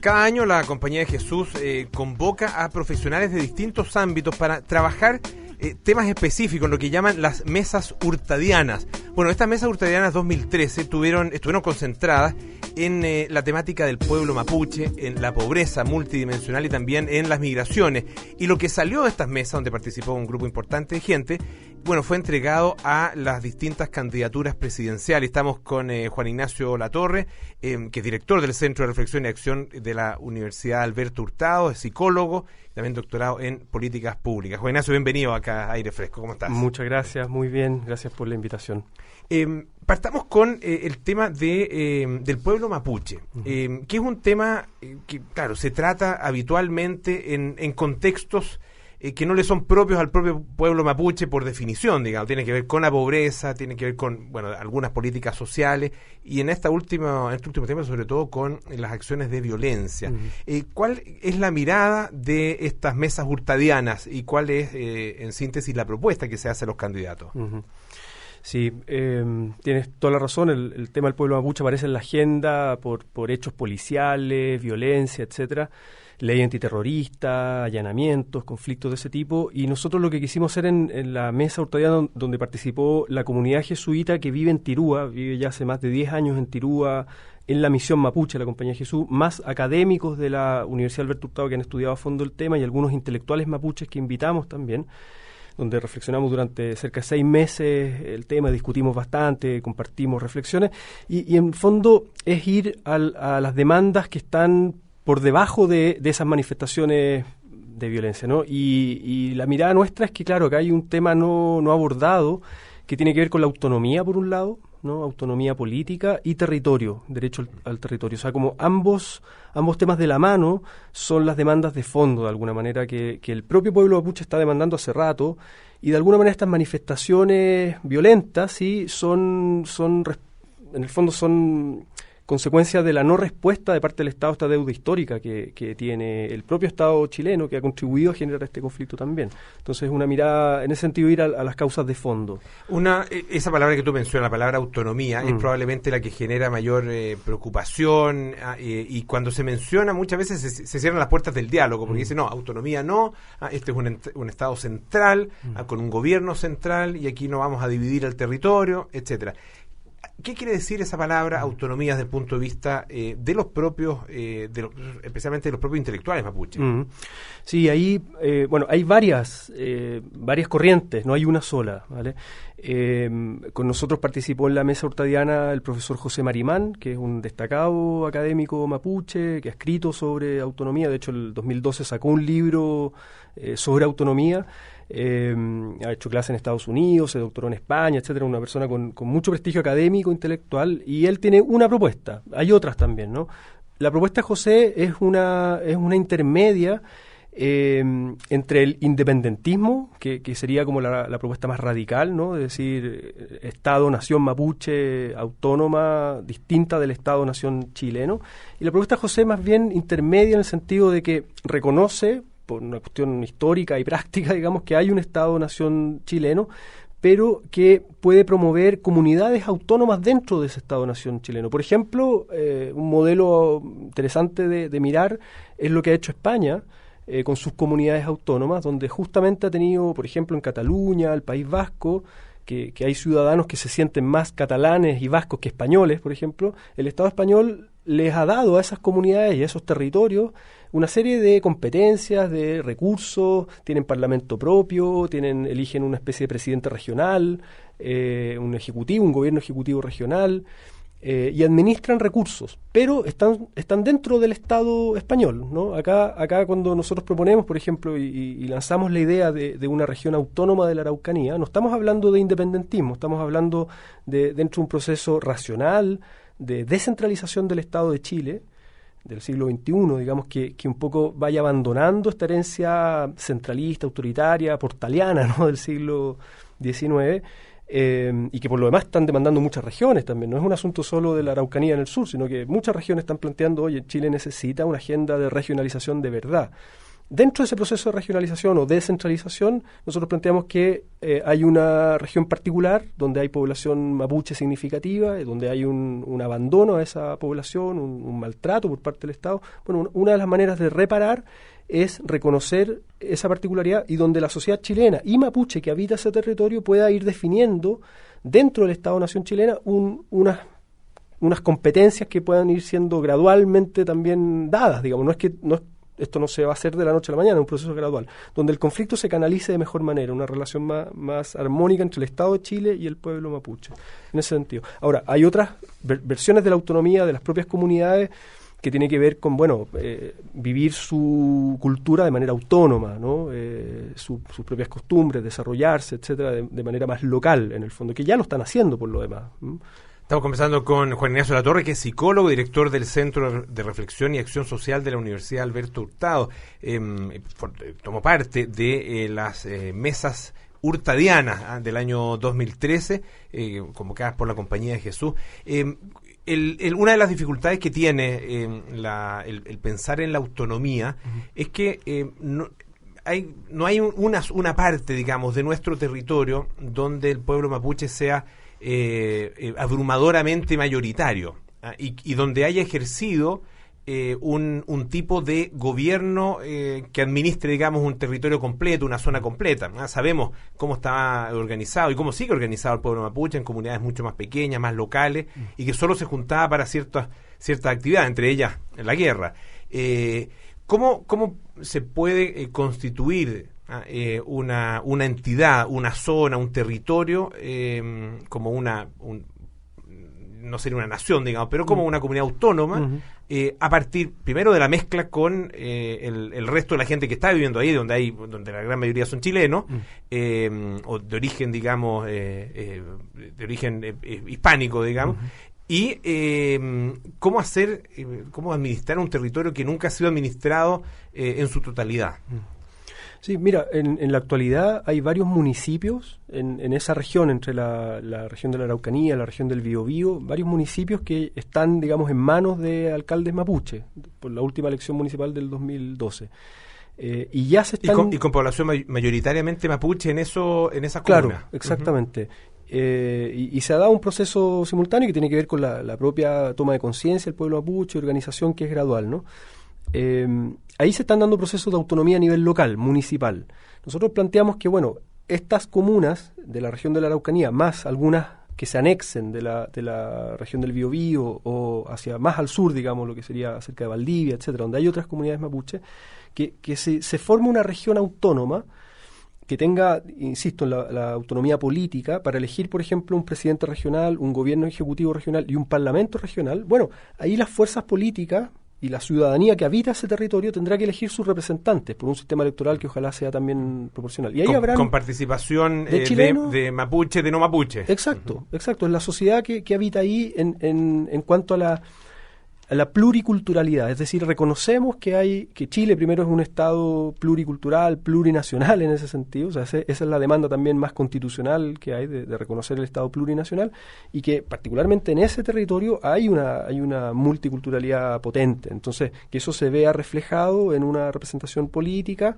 Cada año la Compañía de Jesús convoca a profesionales de distintos ámbitos para trabajar temas específicos, en lo que llaman las mesas hurtadianas. Bueno, estas mesas hurtadianas 2013 estuvieron concentradas en la temática del pueblo mapuche, en la pobreza multidimensional y también en las migraciones. Y lo que salió de estas mesas, donde participó un grupo importante de gente, bueno, fue entregado a las distintas candidaturas presidenciales. Estamos con Juan Ignacio Latorre, que es director del Centro de Reflexión y Acción de la Universidad Alberto Hurtado, es psicólogo, también doctorado en políticas públicas. Juan Ignacio, bienvenido acá a Aire Fresco. ¿Cómo estás? Muchas gracias, muy bien, gracias por la invitación. Partamos con el tema del pueblo mapuche, que es un tema que, claro, se trata habitualmente en contextos que no le son propios al propio pueblo mapuche por definición, digamos. Tiene que ver con la pobreza, tiene que ver con, bueno, algunas políticas sociales y en este último tema sobre todo con las acciones de violencia. ¿Cuál es la mirada de estas mesas hurtadianas y cuál es, en síntesis, la propuesta que se hace a los candidatos? Sí, tienes toda la razón. El tema del pueblo mapuche aparece en la agenda por hechos policiales, violencia, etcétera, ley antiterrorista, allanamientos, conflictos de ese tipo, y nosotros lo que quisimos hacer en la mesa hurtadiana donde participó la comunidad jesuita que vive en Tirúa, vive ya hace más de 10 años en Tirúa, en la misión mapuche, la Compañía de Jesús, más académicos de la Universidad Alberto Hurtado que han estudiado a fondo el tema y algunos intelectuales mapuches que invitamos también, donde reflexionamos durante cerca de 6 meses el tema, discutimos bastante, compartimos reflexiones, y en fondo es ir a las demandas que están por debajo de esas manifestaciones de violencia, ¿no? Y la mirada nuestra es que, claro, acá hay un tema no abordado que tiene que ver con la autonomía, por un lado, ¿no? Autonomía política y territorio, derecho al territorio. O sea, como ambos temas de la mano son las demandas de fondo, de alguna manera, que el propio pueblo mapuche está demandando hace rato, y de alguna manera estas manifestaciones violentas, sí, en el fondo son consecuencia de la no respuesta de parte del Estado a esta deuda histórica que tiene el propio Estado chileno, que ha contribuido a generar este conflicto también. Entonces, una mirada, en ese sentido, ir a las causas de fondo. Esa palabra que tú mencionas, la palabra autonomía, es probablemente la que genera mayor preocupación, y cuando se menciona muchas veces se cierran las puertas del diálogo, porque dice, no, autonomía no, este es un Estado central, con un gobierno central, y aquí no vamos a dividir el territorio, etcétera. ¿Qué quiere decir esa palabra autonomía desde el punto de vista de los propios, especialmente de los propios intelectuales mapuches? Sí, ahí, hay varias corrientes, no hay una sola, ¿vale? Con nosotros participó en la mesa hurtadiana el profesor José Marimán, que es un destacado académico mapuche, que ha escrito sobre autonomía. De hecho, el 2012 sacó un libro sobre autonomía. Ha hecho clases en Estados Unidos, se doctoró en España, etcétera, una persona con mucho prestigio académico, intelectual, y él tiene una propuesta, hay otras también, ¿no? La propuesta de José es una intermedia entre el independentismo, que sería como la propuesta más radical, ¿no? Es decir, Estado-nación mapuche autónoma, distinta del Estado-nación chileno, y la propuesta de José más bien intermedia en el sentido de que reconoce, por una cuestión histórica y práctica, digamos, que hay un Estado-nación chileno, pero que puede promover comunidades autónomas dentro de ese Estado-nación chileno. Por ejemplo, un modelo interesante de mirar es lo que ha hecho España con sus comunidades autónomas, donde justamente ha tenido, por ejemplo, en Cataluña, el País Vasco, que hay ciudadanos que se sienten más catalanes y vascos que españoles, por ejemplo. El Estado español les ha dado a esas comunidades y a esos territorios una serie de competencias, de recursos, tienen parlamento propio, eligen una especie de presidente regional, un gobierno ejecutivo regional, y administran recursos, pero están dentro del Estado español, ¿no? Acá cuando nosotros proponemos, por ejemplo, y lanzamos la idea de una región autónoma de la Araucanía, no estamos hablando de independentismo, estamos hablando dentro de un proceso racional de descentralización del Estado de Chile, del siglo XXI, digamos, que un poco vaya abandonando esta herencia centralista, autoritaria, portaliana, ¿no?, del siglo XIX, y que por lo demás están demandando muchas regiones también. No es un asunto solo de la Araucanía en el sur, sino que muchas regiones están planteando, oye, Chile necesita una agenda de regionalización de verdad. dentro de ese proceso de regionalización o descentralización, nosotros planteamos que hay una región particular donde hay población mapuche significativa, donde hay un abandono a esa población, un maltrato por parte del Estado. Bueno, una de las maneras de reparar es reconocer esa particularidad y donde la sociedad chilena y mapuche que habita ese territorio pueda ir definiendo dentro del Estado-Nación chilena unas competencias que puedan ir siendo gradualmente también dadas, digamos. Esto no se va a hacer de la noche a la mañana, es un proceso gradual, donde el conflicto se canalice de mejor manera, una relación más armónica entre el Estado de Chile y el pueblo mapuche, en ese sentido. Ahora, hay otras versiones de la autonomía de las propias comunidades que tiene que ver con, vivir su cultura de manera autónoma, ¿no? Sus propias costumbres, desarrollarse, etcétera, de manera más local, en el fondo, que ya lo están haciendo por lo demás. Estamos conversando con Juan Ignacio Latorre, que es psicólogo, director del Centro de Reflexión y Acción Social de la Universidad Alberto Hurtado. Tomó parte de las mesas hurtadianas del año 2013, convocadas por la Compañía de Jesús. Una de las dificultades que tiene el pensar en la autonomía es que no hay una parte, digamos, de nuestro territorio donde el pueblo mapuche sea abrumadoramente mayoritario, y donde haya ejercido un tipo de gobierno que administre, digamos, un territorio completo, una zona completa. Sabemos cómo está organizado y cómo sigue organizado el pueblo mapuche en comunidades mucho más pequeñas, más locales, y que solo se juntaba para ciertas actividades, entre ellas la guerra. ¿Cómo se puede constituir una entidad, una zona, un territorio, como no sería una nación, digamos, pero como una comunidad autónoma, a partir primero de la mezcla con el resto de la gente que está viviendo ahí, donde la gran mayoría son chilenos, o de origen, digamos, de origen hispánico, digamos, y cómo administrar un territorio que nunca ha sido administrado en su totalidad. Sí, mira, en la actualidad hay varios municipios en esa región, entre la región de la Araucanía, la región del Biobío, varios municipios que están, digamos, en manos de alcaldes mapuche, por la última elección municipal del 2012. Y ya se están... Y con población mayoritariamente mapuche en esas comunas. Claro, exactamente. Y se ha dado un proceso simultáneo que tiene que ver con la propia toma de conciencia del pueblo mapuche, organización que es gradual, ¿no? Ahí se están dando procesos de autonomía a nivel local, municipal. Nosotros planteamos que, estas comunas de la región de la Araucanía, más algunas que se anexen de la región del Biobío o hacia más al sur, digamos, lo que sería cerca de Valdivia, etcétera, donde hay otras comunidades mapuche, que se forme una región autónoma que tenga, insisto, la autonomía política para elegir, por ejemplo, un presidente regional, un gobierno ejecutivo regional y un parlamento regional. Bueno, ahí las fuerzas políticas y la ciudadanía que habita ese territorio tendrá que elegir sus representantes por un sistema electoral que ojalá sea también proporcional. Y ahí con participación de mapuche, de no mapuche. Exacto. Es la sociedad que habita ahí en cuanto a la pluriculturalidad. Es decir, reconocemos que Chile primero es un Estado pluricultural, plurinacional en ese sentido. O sea, esa es la demanda también más constitucional que hay de reconocer el Estado plurinacional, y que particularmente en ese territorio hay una multiculturalidad potente. Entonces, que eso se vea reflejado en una representación política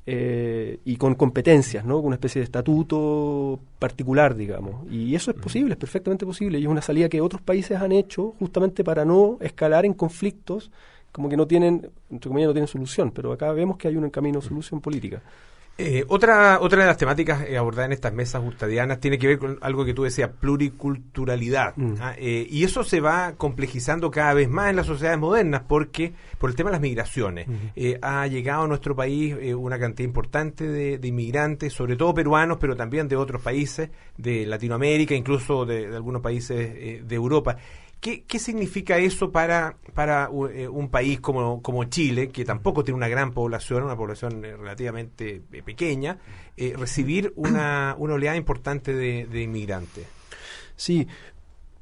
y con competencias, ¿no? Con una especie de estatuto particular, digamos. Y eso es posible, es perfectamente posible. Y es una salida que otros países han hecho justamente para no escalar en conflictos como que no tienen, entre comillas, no tienen solución. Pero acá vemos que hay un camino de solución política. Otra de las temáticas abordadas en estas mesas hurtadianas tiene que ver con algo que tú decías, pluriculturalidad. Y eso se va complejizando cada vez más en las sociedades modernas por el tema de las migraciones. Ha llegado a nuestro país una cantidad importante de inmigrantes, sobre todo peruanos, pero también de otros países, de Latinoamérica, incluso de algunos países de Europa. ¿Qué significa eso para un país como Chile, que tampoco tiene una gran población, una población relativamente pequeña, recibir una oleada importante de inmigrantes? Sí,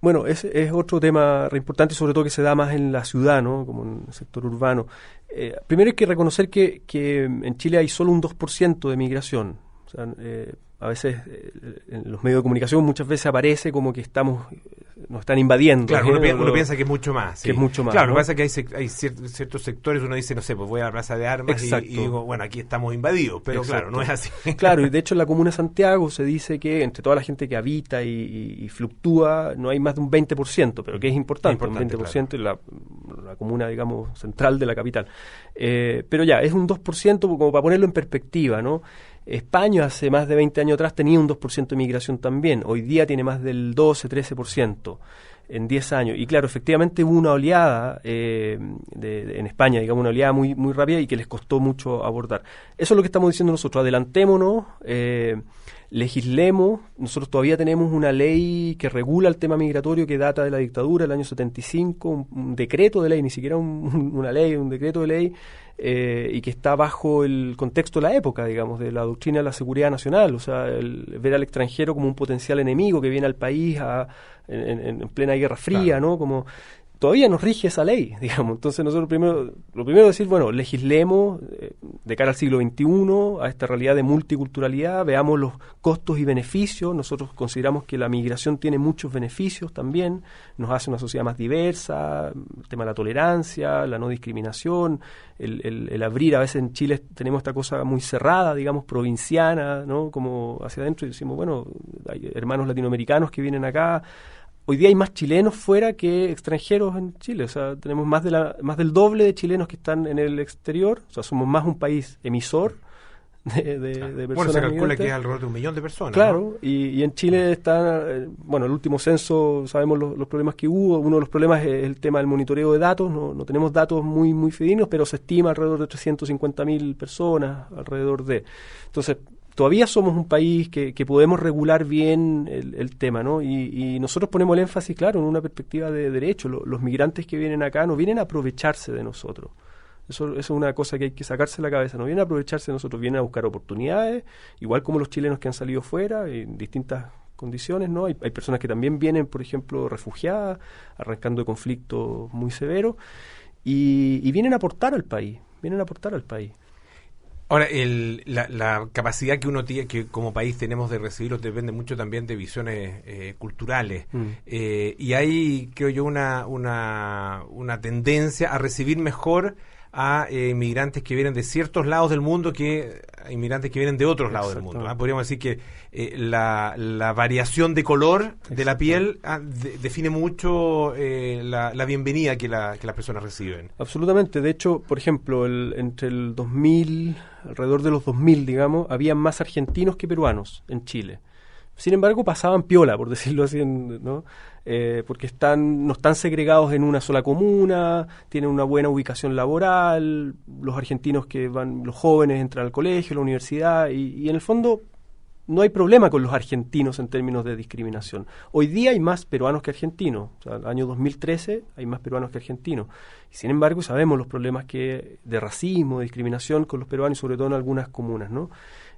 bueno, es otro tema re importante, sobre todo que se da más en la ciudad, ¿no? Como en el sector urbano. Primero hay que reconocer que en Chile hay solo un 2% de migración. O sea, a veces en los medios de comunicación muchas veces aparece como que estamos nos están invadiendo. Claro, uno piensa que es mucho más. Que es mucho más. Claro, ¿no? lo que pasa es que hay ciertos sectores, uno dice, no sé, pues voy a la Plaza de Armas y digo, bueno, aquí estamos invadidos, pero claro, no es así. Claro, y de hecho en la Comuna de Santiago se dice que entre toda la gente que habita y fluctúa, no hay más de un 20%, pero que es importante un 20% claro. en la comuna, digamos, central de la capital. Pero ya, es un 2%, como para ponerlo en perspectiva, ¿no? España hace más de 20 años atrás tenía un 2% de migración también, hoy día tiene más del 12-13% en 10 años. Y claro, efectivamente hubo una oleada en España, digamos, una oleada muy, muy rápida y que les costó mucho abordar. Eso es lo que estamos diciendo nosotros, adelantémonos, legislemos. Nosotros todavía tenemos una ley que regula el tema migratorio que data de la dictadura, el año 75, un decreto de ley, ni siquiera una ley, un decreto de ley, y que está bajo el contexto de la época, digamos, de la doctrina de la seguridad nacional, o sea, ver al extranjero como un potencial enemigo que viene al país en plena Guerra Fría, claro. ¿no? Como todavía nos rige esa ley, digamos. Entonces nosotros lo primero es decir, bueno, legislemos de cara al siglo XXI, a esta realidad de multiculturalidad, veamos los costos y beneficios. Nosotros consideramos que la migración tiene muchos beneficios también, nos hace una sociedad más diversa, el tema de la tolerancia, la no discriminación, el abrir. A veces en Chile tenemos esta cosa muy cerrada, digamos, provinciana, ¿no? Como hacia adentro, y decimos, bueno, hay hermanos latinoamericanos que vienen acá. Hoy día hay más chilenos fuera que extranjeros en Chile, o sea, tenemos más del doble de chilenos que están en el exterior, o sea, somos más un país emisor de personas. Bueno, se calcula migrantes. Que es alrededor de 1 millón de personas. Claro, ¿no? y en Chile está, bueno, el último censo, sabemos los problemas que hubo. Uno de los problemas es el tema del monitoreo de datos, no tenemos datos muy, muy fidedignos, pero se estima alrededor de 350.000 personas, alrededor de. Entonces, todavía somos un país que podemos regular bien el tema, ¿no? Y nosotros ponemos el énfasis, claro, en una perspectiva de derecho. Los migrantes que vienen acá no vienen a aprovecharse de nosotros. Eso es una cosa que hay que sacarse de la cabeza. No vienen a aprovecharse de nosotros, vienen a buscar oportunidades, igual como los chilenos que han salido fuera, en distintas condiciones, ¿no? Hay personas que también vienen, por ejemplo, refugiadas, arrancando de conflictos muy severos, y vienen a aportar al país, Ahora, la capacidad que uno tiene, que como país tenemos de recibirlos, depende mucho también de visiones culturales. Y hay, creo yo, una tendencia a recibir mejor a inmigrantes que vienen de ciertos lados del mundo que a inmigrantes que vienen de otros lados del mundo. Podríamos decir que la variación de color de la piel define mucho la bienvenida que las personas reciben. Absolutamente. De hecho, por ejemplo, entre el 2000, alrededor de los 2000, digamos, había más argentinos que peruanos en Chile. Sin embargo, pasaban piola, por decirlo así, ¿no? Porque no están segregados en una sola comuna, tienen una buena ubicación laboral, los argentinos los jóvenes entran al colegio, a la universidad, y en el fondo no hay problema con los argentinos en términos de discriminación. Hoy día hay más peruanos que argentinos, o sea, el año 2013 hay más peruanos que argentinos. Y sin embargo, sabemos los problemas de racismo, de discriminación con los peruanos, sobre todo en algunas comunas, ¿no?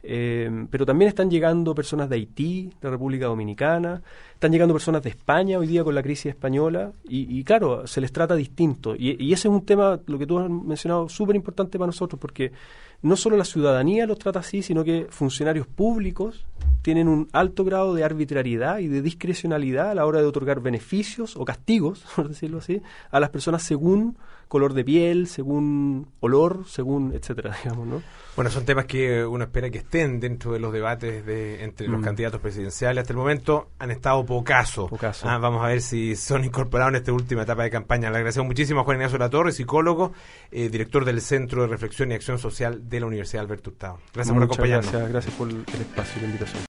Pero también están llegando personas de Haití, de República Dominicana, están llegando personas de España hoy día con la crisis española, y claro, se les trata distinto. Y ese es un tema, lo que tú has mencionado, súper importante para nosotros, porque no solo la ciudadanía los trata así, sino que funcionarios públicos tienen un alto grado de arbitrariedad y de discrecionalidad a la hora de otorgar beneficios o castigos, por decirlo así, a las personas según color de piel, según olor, según etcétera, digamos, ¿no? Bueno, son temas que uno espera que estén dentro de los debates entre los candidatos presidenciales. Hasta el momento han estado pocaso. Vamos a ver si son incorporados en esta última etapa de campaña. Le agradecemos muchísimo a Juan Ignacio Latorre, psicólogo, director del Centro de Reflexión y Acción Social de la Universidad Alberto Hurtado. Gracias por acompañarnos. Gracias por el espacio y la invitación.